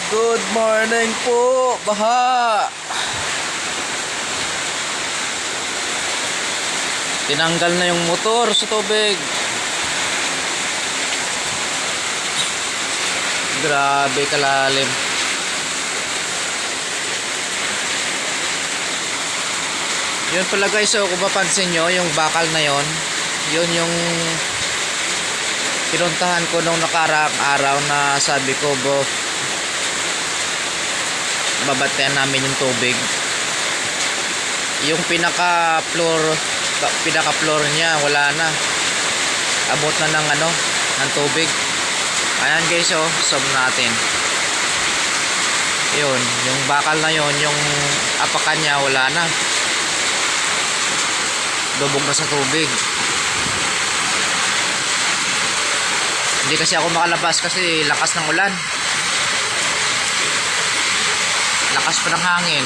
Good morning po, baha. Tinanggal na yung motor sa tubig. Grabe kalalim. Yun pala guys, so kung mapansin nyo, yung bakal na yon, yun yung pinuntahan ko nung nakaraang araw na sabi ko, bro, babantayan namin yung tubig. Yung pinaka floor niya wala na, abot na ng ng tubig. Ayan guys, oh, zoom natin. Yun, yung bakal na yun, yung apakan niya wala na, lubog na sa tubig. Hindi kasi ako makalabas kasi lakas ng ulan, lakas pa ng hangin.